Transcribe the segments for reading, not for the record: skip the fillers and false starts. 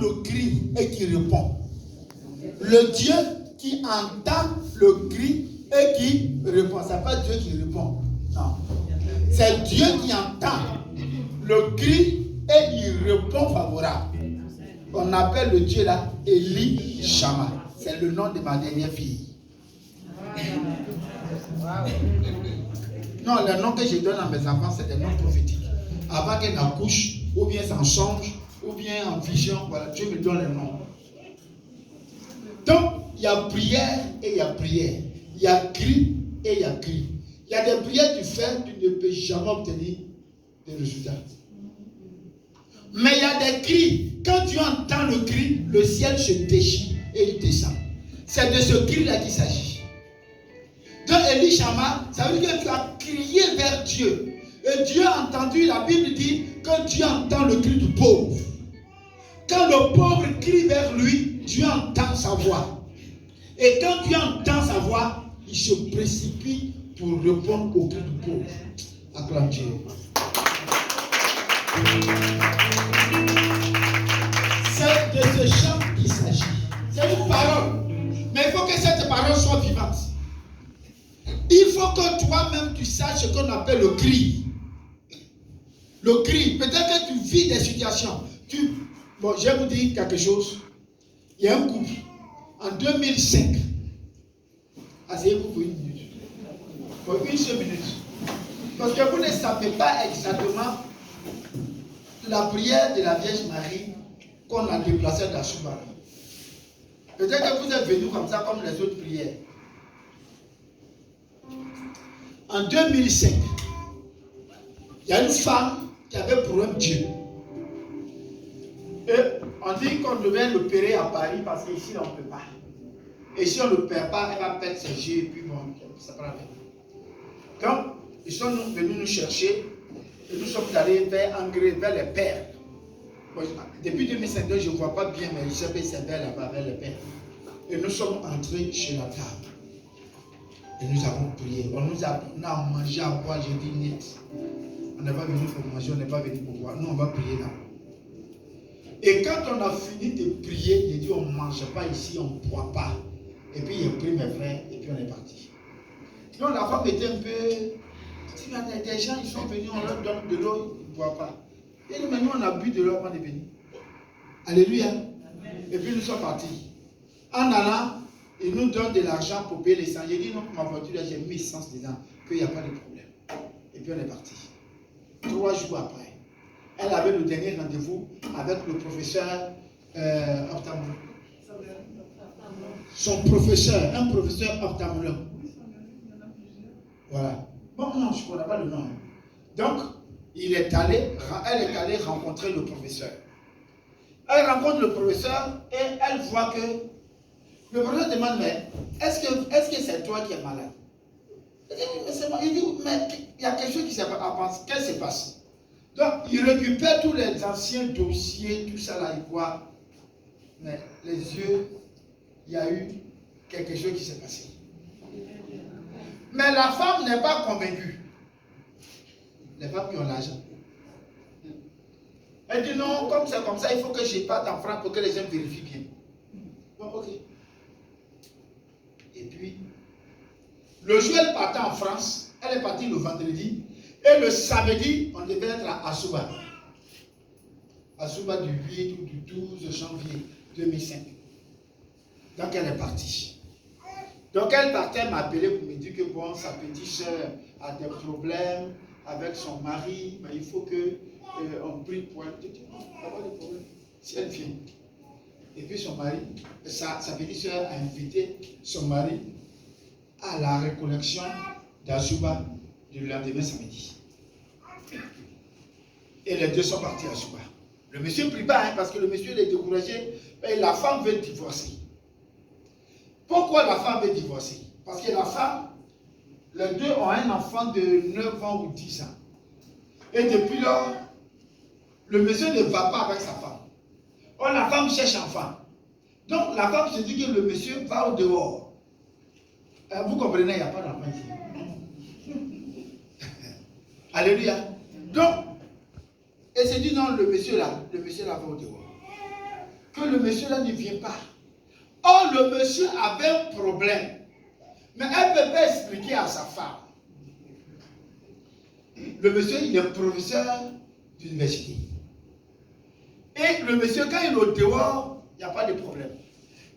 le cri et qui répond. Le Dieu qui entend le cri et qui répond. Ce n'est pas Dieu qui répond. Non. C'est Dieu qui entend le cri et il répond favorable. On appelle le Dieu là Eli Shama. C'est le nom de ma dernière fille. Non, le nom que je donne à mes enfants, c'est des noms prophétiques. Avant qu'elle n'accouche, ou bien s'en songe, ou bien en vision, voilà, Dieu me donne le nom. Donc, il y a prière et il y a prière. Il y a cri et il y a cri. Il y a des prières que tu fais, tu ne peux jamais obtenir des résultats. Mais il y a des cris. Quand tu entends le cri, le ciel se déchire et il descend. C'est de ce cri-là qu'il s'agit. Donc, Eli Shama, ça veut dire que tu as crié vers Dieu. Et Dieu a entendu, la Bible dit que Dieu entend le cri du pauvre. Quand le pauvre crie vers lui, Dieu entend sa voix. Et quand Dieu entend sa voix, il se précipite pour répondre au cri du pauvre. Acclame Dieu. C'est de ce chant qu'il s'agit. C'est une parole. Mais il faut que cette parole soit vivante. Il faut que toi-même tu saches ce qu'on appelle le cri. Le cri. Peut-être que tu vis des situations. Bon, je vais vous dire quelque chose. Il y a un couple. En 2005. Asseyez-vous pour une minute. Pour une seule minute. Parce que vous ne savez pas exactement la prière de la Vierge Marie qu'on a déplacée dans Souba. Peut-être que vous êtes venus comme ça, comme les autres prières. En 2005, il y a une femme qui avait pour un Dieu. Et on dit qu'on devait l'opérer à Paris parce qu'ici on ne peut pas. Et si on ne l'opère pas, elle va perdre ses yeux et puis bon, ça prend la peine. Donc, ils sont venus nous chercher et nous sommes allés vers Angré, vers les pères. Bon, depuis 2005, je ne vois pas bien, mais je sais que c'est vers là-bas, vers les pères. Et nous sommes entrés chez la table. Et nous avons prié. On a mangé à boire, j'ai dit net. On n'est pas venu pour manger, on n'est pas venu pour boire. Nous, on va prier là. Et quand on a fini de prier, j'ai dit on ne mange pas ici, on ne boit pas. Et puis j'ai pris mes frères et puis on est parti. Donc la femme était un peu... Il y a des gens, ils sont venus, on leur donne de l'eau, ils ne boivent pas. Et nous, maintenant, on a bu de l'eau avant de venir. Alléluia. Et puis nous sommes partis. En allant, ils nous donnent de l'argent pour payer l'essence. J'ai dit non, ma voiture, j'ai mis essence dedans, qu'il n'y a pas de problème. Et puis on est parti. 3 jours après, elle avait le dernier rendez-vous avec le professeur ophtalmologue. Son professeur, un professeur ophtalmologue. Voilà. Bon, non, je ne connais pas le nom. Donc, elle est allée rencontrer le professeur. Elle rencontre le professeur et elle voit que le professeur demande, mais est-ce que c'est toi qui es malade? Elle dit, mais c'est moi. Il dit, mais il y a quelque chose qui s'est passé. Qu'est-ce qui s'est passé? Donc, il récupère tous les anciens dossiers, tout ça là, il voit. Mais les yeux, il y a eu quelque chose qui s'est passé. Mais la femme n'est pas convaincue. Les femmes qui ont l'argent. Elle dit non, comme c'est comme ça, il faut que je parte en France pour que les gens vérifient bien. Bon, ok. Et puis, le jour où elle partait en France, elle est partie le vendredi. Et le samedi, on devait être à Asuba. Asuba du 8 ou du 12 janvier 2005. Donc elle est partie. Donc elle partait, elle m'a appelé pour me dire que bon, sa petite soeur a des problèmes avec son mari, mais il faut que on prie pour elle. Je dis non, il n'y a pas de problème. Si elle vient. Et puis son mari, sa petite soeur a invité son mari à la récollection d'Asuba du lendemain samedi. Et les deux sont partis à Asuba. Le monsieur ne prie pas, parce que le monsieur est découragé, et la femme veut divorcer. Pourquoi la femme veut divorcer? Parce que la femme, les deux ont un enfant de 9 ans ou 10 ans. Et depuis lors, le monsieur ne va pas avec sa femme. Or, la femme cherche enfant. Donc, la femme se dit que le monsieur va au dehors. Vous comprenez, il n'y a pas d'enfant ici. Alléluia. Donc, elle se dit non, le monsieur là va au dehors. Que que le monsieur là ne vient pas. Or, le monsieur avait un problème. Mais elle ne peut pas expliquer à sa femme. Le monsieur, il est professeur d'université. Et le monsieur, quand il est au dehors, il n'y a pas de problème.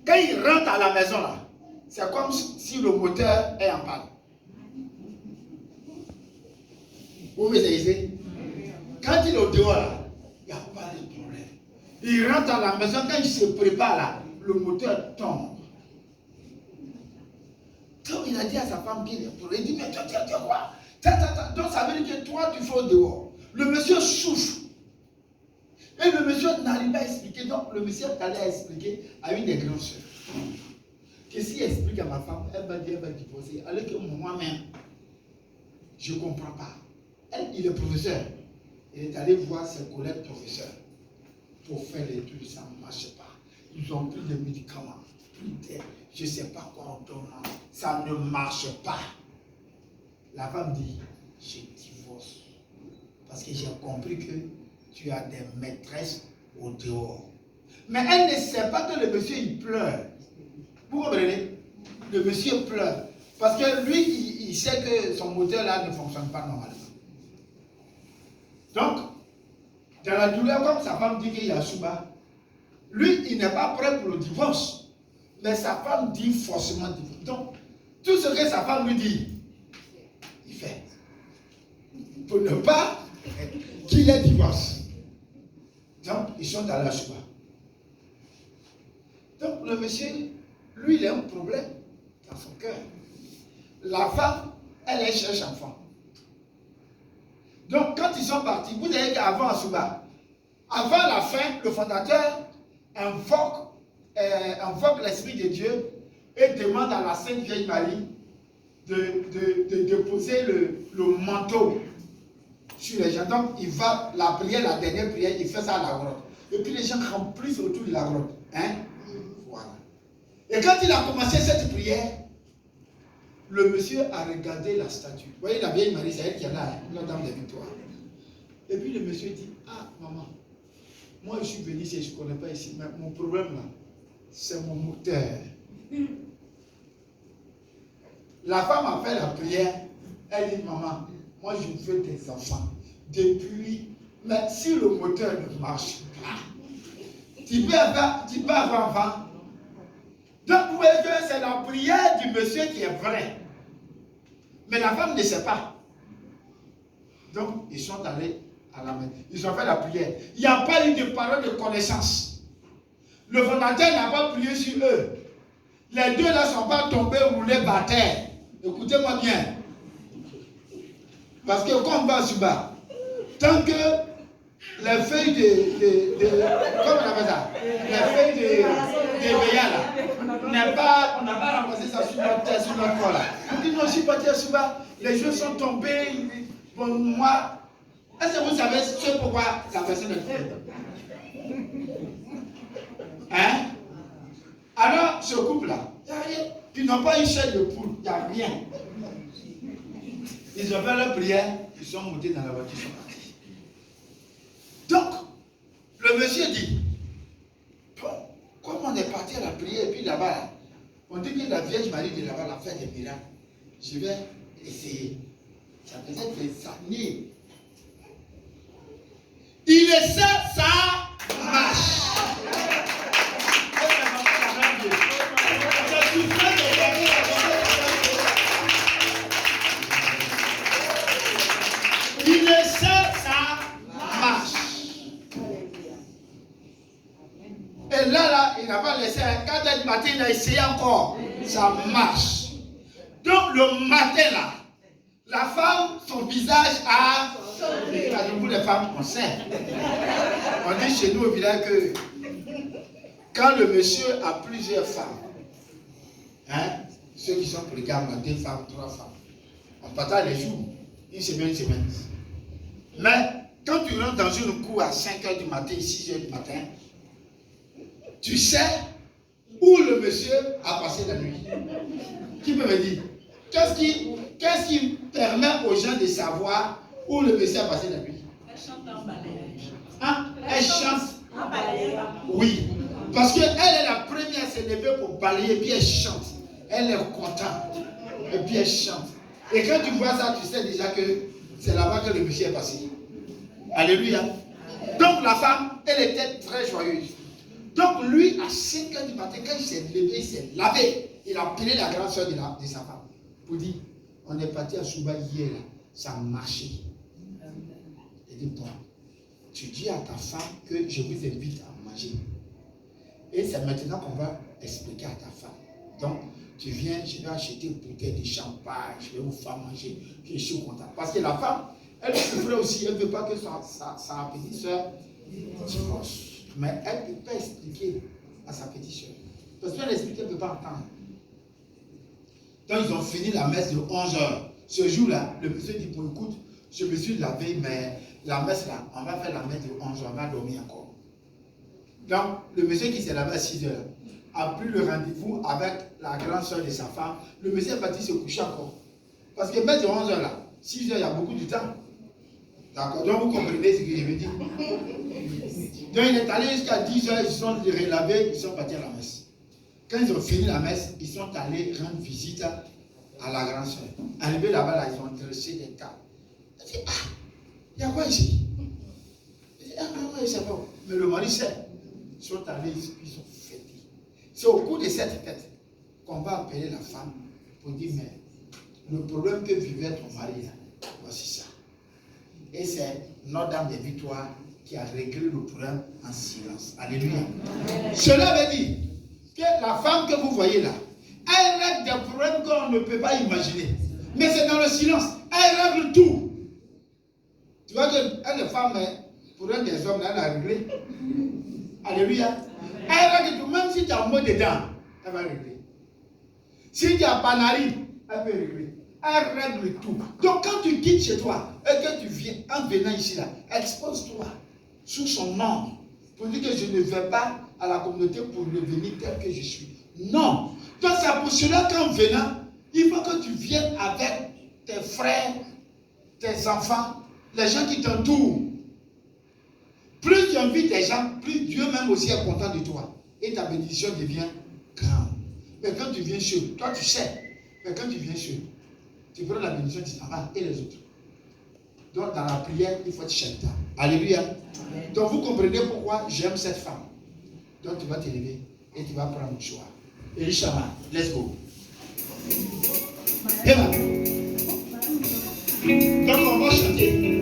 Quand il rentre à la maison là, c'est comme si le moteur est en panne. Vous me savez? Quand il est au dehors là, il n'y a pas de problème. Il rentre à la maison, quand il se prépare là, le moteur tombe. Donc il a dit à sa femme qu'il est pour. Il dit, mais toi, tu quoi? Donc ça veut dire que toi, tu fais au dehors. Le monsieur souffre. Et le monsieur n'arrive pas à expliquer. Donc le monsieur est allé expliquer à une des grandes sœurs. Que s'il explique à ma femme, elle va dire, elle va divorcer. Alors que moi-même, je ne comprends pas. Elle, il est professeur. Il est allé voir ses collègues professeurs pour faire l'étude. Ça ne marche pas. Ils ont pris des médicaments. Je ne sais pas quoi on donne. Ça ne marche pas. La femme dit, je divorce. Parce que j'ai compris que tu as des maîtresses au dehors. Mais elle ne sait pas que le monsieur, il pleure. Vous comprenez? Le monsieur pleure. Parce que lui, il sait que son moteur là ne fonctionne pas normalement. Donc, dans la douleur, comme sa femme dit qu'il y a Souba, lui, il n'est pas prêt pour le divorce. Mais sa femme dit forcément divorce. Donc, tout ce que sa femme lui dit, il fait. Pour ne pas qu'il ait divorce. Donc, ils sont dans la Souba. Donc, le monsieur, lui, il a un problème dans son cœur. La femme, elle cherche enfant. Donc, quand ils sont partis, vous savez qu'avant Souba, avant la fin, le fondateur invoque l'Esprit de Dieu et demande à la Sainte Vierge Marie de déposer le manteau sur les gens. Donc, il va, la prière, la dernière prière, il fait ça à la grotte. Et puis les gens remplissent autour de la grotte. Hein? Voilà. Et quand il a commencé cette prière, le monsieur a regardé la statue. Vous voyez la vieille Marie, c'est elle qui est là, la dame de victoire. Et puis le monsieur dit, ah maman, moi je suis venu ici, je ne connais pas ici, mais mon problème là, c'est mon moteur. La femme a fait la prière, elle dit, maman, moi je veux des enfants. Depuis, mais si le moteur ne marche pas, tu peux avoir enfant. Donc vous voyez que c'est la prière du monsieur qui est vraie. Mais la femme ne sait pas. Donc ils sont allés à la main. Ils ont fait la prière. Il n'y a pas eu de parole de connaissance. Le fondateur n'a pas prié sur eux. Les deux là ne sont pas tombés roulés par terre. Écoutez-moi bien. Parce que quand on va sur bas, tant que les feuilles comment on appelle ça? Les feuilles de veillard là, on n'a pas ramassé ça sur notre terre, sur notre corps là. On dit non, je suis parti à Souba, les jeux sont tombés. Bon, moi, est-ce que vous savez ce pourquoi la personne est tombée? Hein? Alors, ce couple-là, il n'y a rien. Ils n'ont pas une chaîne de poule, il n'y a rien. Ils ont fait leur prière, ils sont montés dans la voiture, ils sont partis. Donc, le monsieur dit, bon, comme on est parti à la prière, et puis là-bas, on dit que la Vierge Marie de là-bas a fait des miracles. Je vais essayer. Ça faisait des années. Il essaie, ça marche. Il essaie, ça marche. Et là, il n'a pas laissé. Quand il matin, il a essayé encore. Ça marche. Donc, le matin, là, la femme, son visage a changé. Nous, les femmes, on sait. On dit chez nous au village que quand le monsieur a plusieurs femmes, hein, ceux qui sont polygames, 2 femmes, 3 femmes, on partage les jours, une semaine. Mais quand tu rentres dans une cour à 5 h du matin, 6 h du matin, tu sais où le monsieur a passé la nuit. Qui peut me dire? Qu'est-ce qui permet aux gens de savoir où le monsieur a passé la nuit? Elle chante en balai. Hein? Elle chante en balai. Oui. Parce qu'elle est la première à se lever pour balayer, et puis elle chante. Elle est contente. Et puis elle chante. Et quand tu vois ça, tu sais déjà que c'est là-bas que le monsieur est passé. Alléluia. Donc la femme, elle était très joyeuse. Donc lui, à 5 h du matin, quand il s'est levé, il s'est lavé. Il a appelé la grande soeur de sa femme. Pour dire, on est parti à Souba hier, là, ça a marché. Il dit, bon, tu dis à ta femme que je vous invite à manger. Et c'est maintenant qu'on va expliquer à ta femme. Donc, tu viens, je vais acheter une bouteille de champagne, je vais vous faire manger, je suis content. Parce que la femme, elle souffrait aussi, elle ne veut pas que sa petite soeur divorce. Mais elle ne peut pas expliquer à sa petite soeur. Parce qu'elle explique, elle ne peut pas entendre. Donc, ils ont fini la messe de 11 h. Ce jour-là, le monsieur dit, bon, écoute, je me suis lavé, mais la messe là, on va faire la messe de 11 h, on va dormir encore. Donc, le monsieur qui s'est lavé à 6 h a pris le rendez-vous avec la grande soeur de sa femme. Le monsieur est parti se coucher encore. Parce que messe de 11 h là, 6 h, il y a beaucoup de temps. D'accord, donc vous comprenez ce que je veux dire. Donc, il est allé jusqu'à 10 h, ils sont relavés, ils sont partis à la messe. Quand ils ont fini la messe, ils sont allés rendre visite à la grande soeur. Arrivés là-bas, là, ils ont dressé des tables. Il dit, ah, il y a quoi ici? Il dit, ah, oui, c'est bon. Mais le mari sait. Ils sont allés, ils ont fêté. C'est au cours de cette fête qu'on va appeler la femme pour dire, mais le problème que vivait ton mari, là, voici ça. Et c'est Notre-Dame des Victoires qui a réglé le problème en silence. Alléluia. Cela veut dire que la femme que vous voyez là, elle règle des problèmes qu'on ne peut pas imaginer. Mais c'est dans le silence. Elle règle tout. Tu vois que les femmes, pour un des hommes, elle a réglé. Alléluia. Elle règle tout. Même si tu as un mot dedans, elle va régler. Si tu as panari, elle peut régler. Elle règle tout. Donc quand tu quittes chez toi et que tu viens, en venant ici là, expose-toi sous son nom pour dire que je ne vais pas à la communauté pour devenir tel que je suis. Non. Donc c'est pour cela qu'en venant, il faut que tu viennes avec tes frères, tes enfants, les gens qui t'entourent. Plus tu invites des gens, plus Dieu même aussi est content de toi. Et ta bénédiction devient grande. Mais quand tu viens seul, toi tu sais, mais quand tu viens seul, tu prends la bénédiction de ta femme et les autres. Donc dans la prière, il faut être chantant. Alléluia. Amen. Donc vous comprenez pourquoi j'aime cette femme. Donc tu vas te lever et tu vas prendre le choix. Et Inch'Allah, let's go. Donc on va chanter.